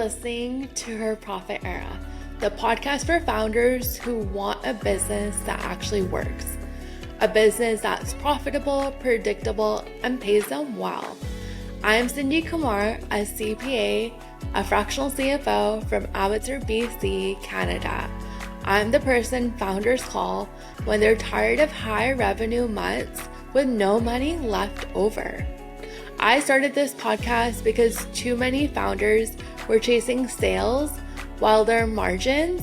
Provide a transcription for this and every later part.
listening to Her Profit Era, the podcast for founders who want a business that actually works, a business that's profitable, predictable, and pays them well. I'm Cindy Kumar, a CPA, a fractional CFO from Abbotsford, BC, Canada. I'm the person founders call when they're tired of high revenue months with no money left over. I started this podcast because too many founders were chasing sales while their margins,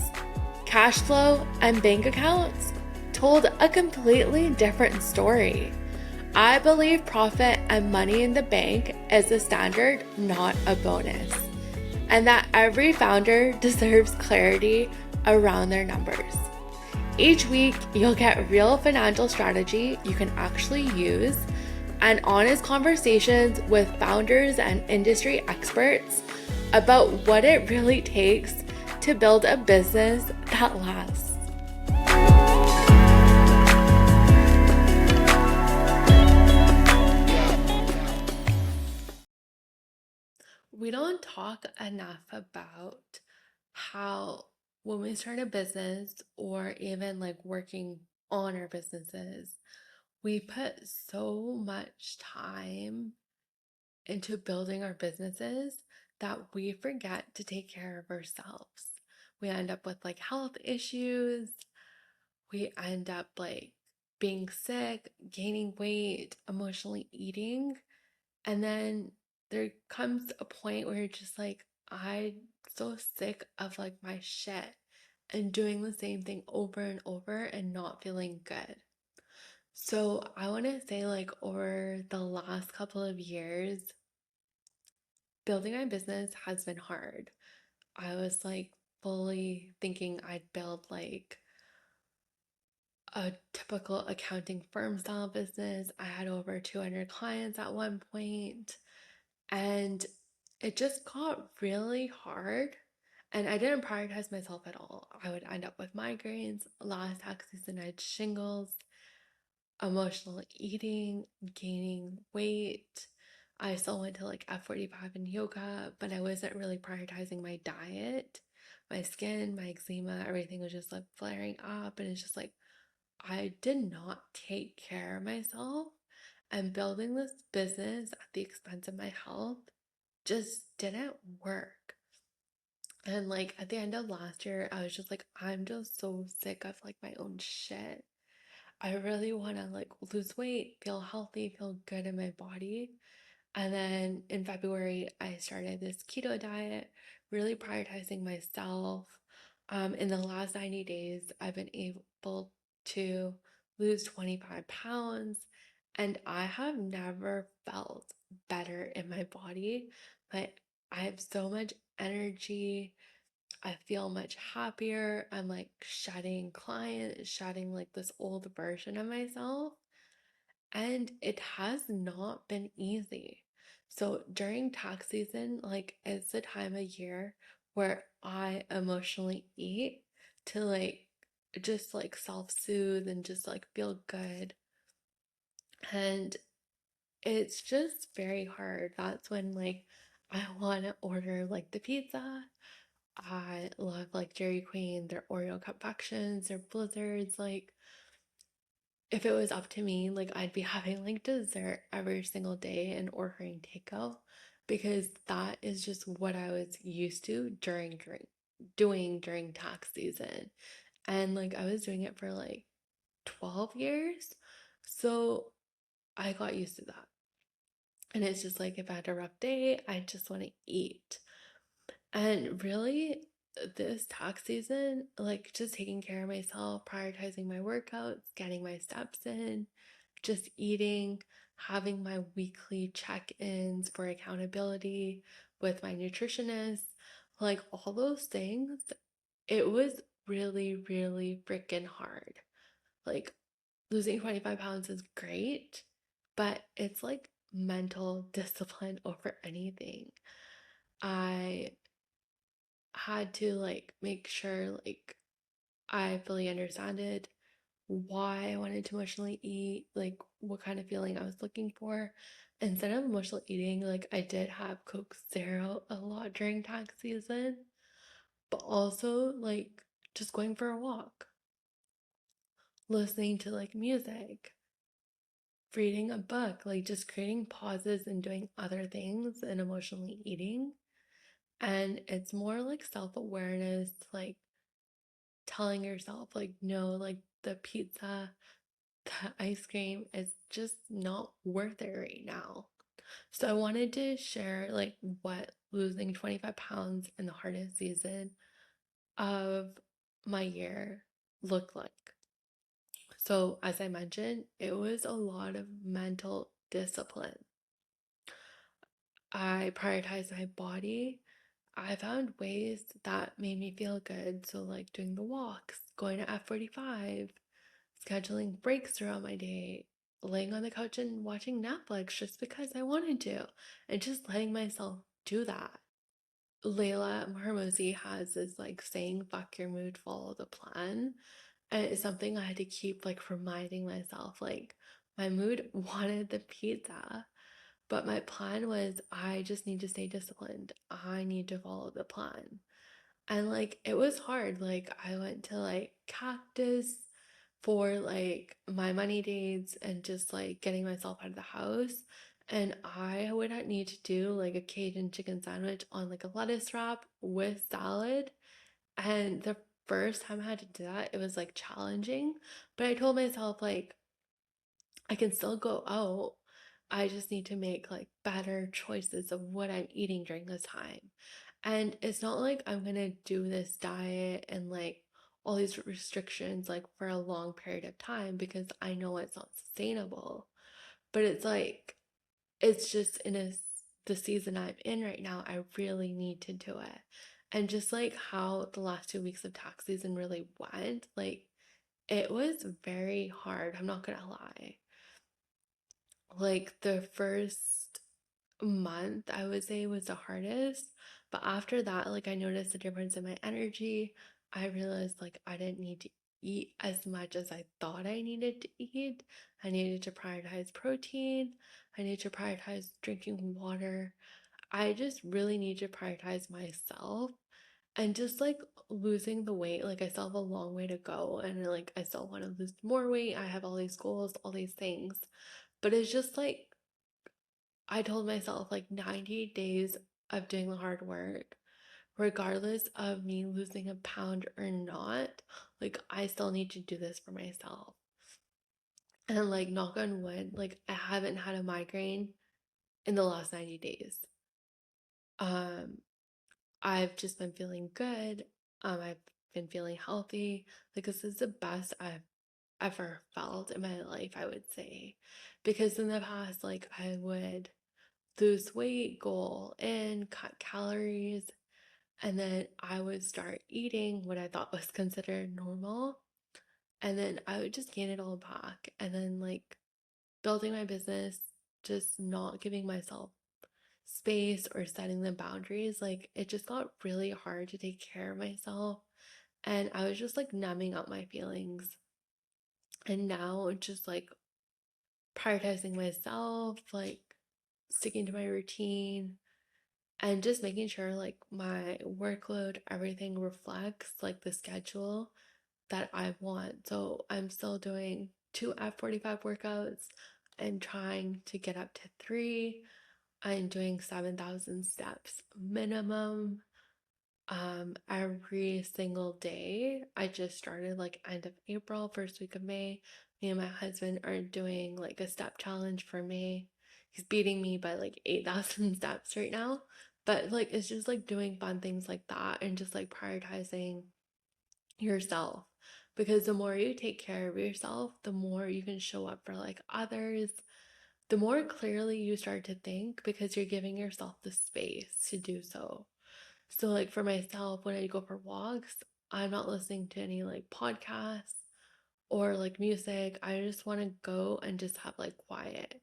cash flow, and bank accounts told a completely different story. I believe profit and money in the bank is the standard, not a bonus, and that every founder deserves clarity around their numbers. Each week, you'll get real financial strategy you can actually use and honest conversations with founders and industry experts about what it really takes to build a business that lasts. We don't talk enough about how when we start a business or even like working on our businesses, we put so much time into building our businesses that we forget to take care of ourselves. We end up with like health issues. We end up like being sick, gaining weight, emotionally eating. And then there comes a point where you're just like, I'm so sick of like my shit and doing the same thing over and over and not feeling good. So I want to say like over the last couple of years, building my business has been hard. I was like fully thinking I'd build like a typical accounting firm style business. I had over 200 clients at one point, and it just got really hard. And I didn't prioritize myself at all. I would end up with migraines. Last tax season, I had shingles, emotional eating, gaining weight. I still went to like F45 and yoga, but I wasn't really prioritizing my diet. My skin, my eczema, everything was just like flaring up. And it's just like, I did not take care of myself. And building this business at the expense of my health just didn't work. And like at the end of last year, I was just like, I'm just so sick of like my own shit. I really want to like lose weight, feel healthy, feel good in my body. And then in February, I started this keto diet, really prioritizing myself. In the last 90 days, I've been able to lose 25 pounds, and I have never felt better in my body. But I have so much energy. I feel much happier. I'm like shedding clients, shedding like this old version of myself. And it has not been easy. So during tax season, like it's the time of year where I emotionally eat to like just like self-soothe and just like feel good. And it's just very hard. That's when like I want to order like the pizza. I love like Dairy Queen, their Oreo confections, their blizzards. Like if it was up to me, like I'd be having like dessert every single day and ordering takeout because that is just what I was used to doing during tax season. And like I was doing it for like 12 years. So I got used to that. And it's just like if I had a rough day, I just want to eat. And really, this tax season, like just taking care of myself, prioritizing my workouts, getting my steps in, just eating, having my weekly check ins for accountability with my nutritionist, like all those things, it was really, really freaking hard. Like losing 25 pounds is great, but it's like mental discipline over anything. I had to like make sure like I fully understand it why I wanted to emotionally eat, like what kind of feeling I was looking for. Instead of emotional eating, like I did have Coke Zero a lot during tax season, but also like just going for a walk, listening to like music, reading a book, like just creating pauses and doing other things and emotionally eating. And it's more like self awareness, like telling yourself, like, no, like the pizza, the ice cream is just not worth it right now. So I wanted to share like what losing 25 pounds in the hardest season of my year looked like. So, as I mentioned, it was a lot of mental discipline. I prioritized my body. I found ways that made me feel good. So, like doing the walks, going to F45, scheduling breaks throughout my day, laying on the couch and watching Netflix just because I wanted to, and just letting myself do that. Layla Hormozi has this like saying, fuck your mood, follow the plan. And it's something I had to keep like reminding myself, like, my mood wanted the pizza, but my plan was I just need to stay disciplined. I need to follow the plan. And like it was hard. Like I went to like Cactus for like my money dates and just like getting myself out of the house. And I would need to do like a Cajun chicken sandwich on like a lettuce wrap with salad. And the first time I had to do that, it was like challenging. But I told myself, like, I can still go out. I just need to make like better choices of what I'm eating during this time. And it's not like I'm gonna do this diet and like all these restrictions like for a long period of time because I know it's not sustainable. But it's like it's just the season I'm in right now, I really need to do it. And just like how the last 2 weeks of tax season really went, like it was very hard. I'm not gonna lie. Like the first month, I would say was the hardest. But after that, like I noticed a difference in my energy. I realized like I didn't need to eat as much as I thought I needed to eat. I needed to prioritize protein. I needed to prioritize drinking water. I just really need to prioritize myself and just like losing the weight. Like I still have a long way to go and like I still want to lose more weight. I have all these goals, all these things. But it's just like I told myself like 90 days of doing the hard work, regardless of me losing a pound or not, like I still need to do this for myself. And like knock on wood, like I haven't had a migraine in the last 90 days. Um, I've just been feeling good. I've been feeling healthy. Like this is the best I've ever felt in my life, I would say. Because in the past, like I would lose weight, goal in, cut calories, and then I would start eating what I thought was considered normal. And then I would just gain it all back. And then, like, building my business, just not giving myself space or setting the boundaries, like, it just got really hard to take care of myself. And I was just like numbing out my feelings. And now, just like prioritizing myself, like sticking to my routine, and just making sure like my workload, everything reflects like the schedule that I want. So I'm still doing 2 F45 workouts and trying to get up to 3. I'm doing 7,000 steps minimum every single day. I just started like end of April, first week of May. Me and my husband are doing like a step challenge for May. He's beating me by like 8,000 steps right now. But like it's just like doing fun things like that and just like prioritizing yourself. Because the more you take care of yourself, the more you can show up for like others, the more clearly you start to think because you're giving yourself the space to do so. So, like for myself, when I go for walks, I'm not listening to any like podcasts or like music. I just want to go and just have like quiet,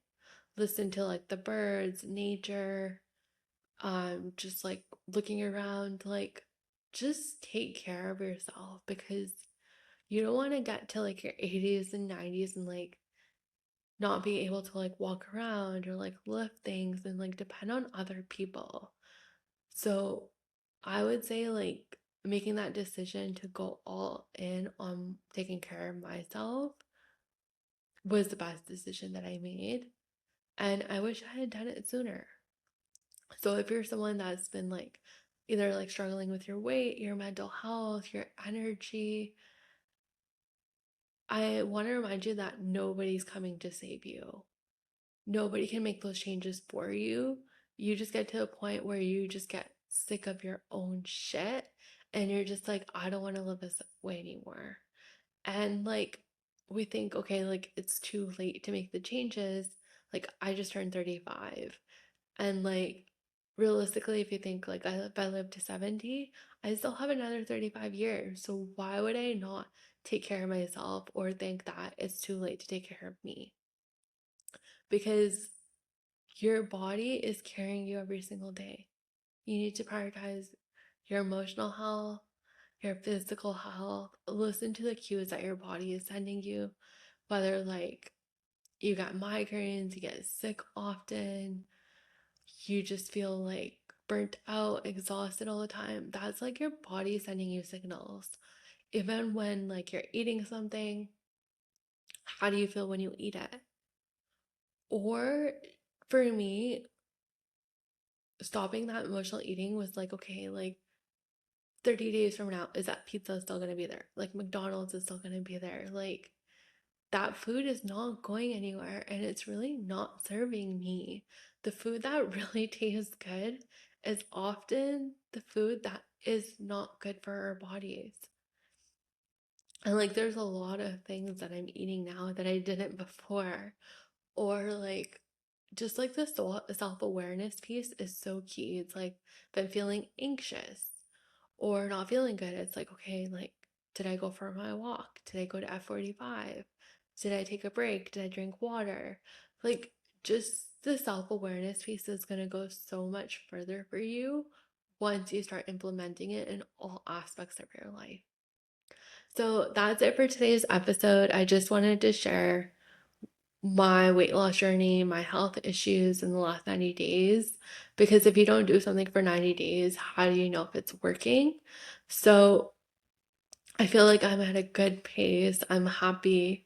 listen to like the birds, nature, just like looking around, like just take care of yourself because You don't want to get to like your 80s and 90s and like not be able to like walk around or like lift things and like depend on other people. So I would say like making that decision to go all in on taking care of myself was the best decision that I made. And I wish I had done it sooner. So if you're someone that's been like either like struggling with your weight, your mental health, your energy, I want to remind you that nobody's coming to save you. Nobody can make those changes for you. You just get to a point where you just get sick of your own shit and you're just like, I don't want to live this way anymore. And like, we think, okay, like it's too late to make the changes. Like, I just turned 35. And like, realistically, if you think like if I live to 70, I still have another 35 years. So why would I not take care of myself or think that it's too late to take care of me? Because your body is carrying you every single day. You need to prioritize your emotional health, your physical health. Listen to the cues that your body is sending you, whether like you got migraines, you get sick often, you just feel like burnt out, exhausted all the time. That's like your body sending you signals. Even when like you're eating something, how do you feel when you eat it? Or for me, stopping that emotional eating was like, okay, like 30 days from now, is that pizza still going to be there? Like McDonald's is still going to be there. Like that food is not going anywhere and it's really not serving me. The food that really tastes good is often the food that is not good for our bodies. And like there's a lot of things that I'm eating now that I didn't before. Or like just like the self-awareness piece is so key. It's like if I'm feeling anxious or not feeling good, it's like, okay, like, did I go for my walk? Did I go to F45? Did I take a break? Did I drink water? Like, just the self awareness piece is going to go so much further for you once you start implementing it in all aspects of your life. So, that's it for today's episode. I just wanted to share my weight loss journey, my health issues in the last 90 days. Because if you don't do something for 90 days, how do you know if it's working? So I feel like I'm at a good pace. I'm happy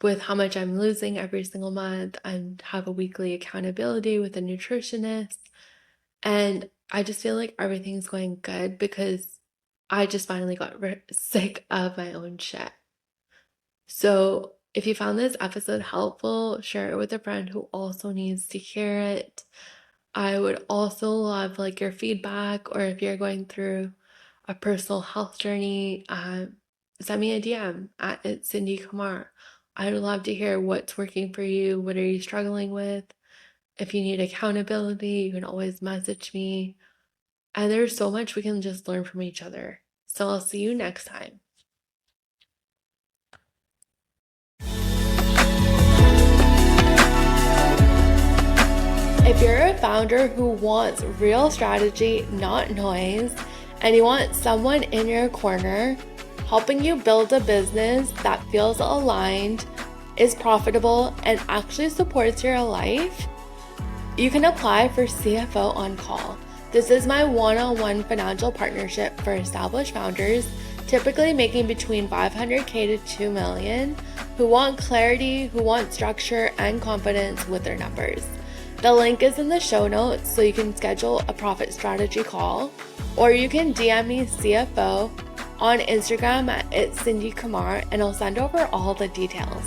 with how much I'm losing every single month. I have a weekly accountability with a nutritionist. And I just feel like everything's going good because I just finally got sick of my own shit. So, if you found this episode helpful, share it with a friend who also needs to hear it. I would also love like your feedback, or if you're going through a personal health journey, send me a DM at It's Cindy Kumar. I'd love to hear what's working for you. What are you struggling with? If you need accountability, you can always message me. And there's so much we can just learn from each other. So I'll see you next time. If you're a founder who wants real strategy, not noise, and you want someone in your corner helping you build a business that feels aligned, is profitable, and actually supports your life, you can apply for CFO on Call. This is my one-on-one financial partnership for established founders, typically making between $500K to $2 million, who want clarity, who want structure and confidence with their numbers. The link is in the show notes so you can schedule a profit strategy call, or you can DM me CFO on Instagram at It's Cindy Kumar and I'll send over all the details.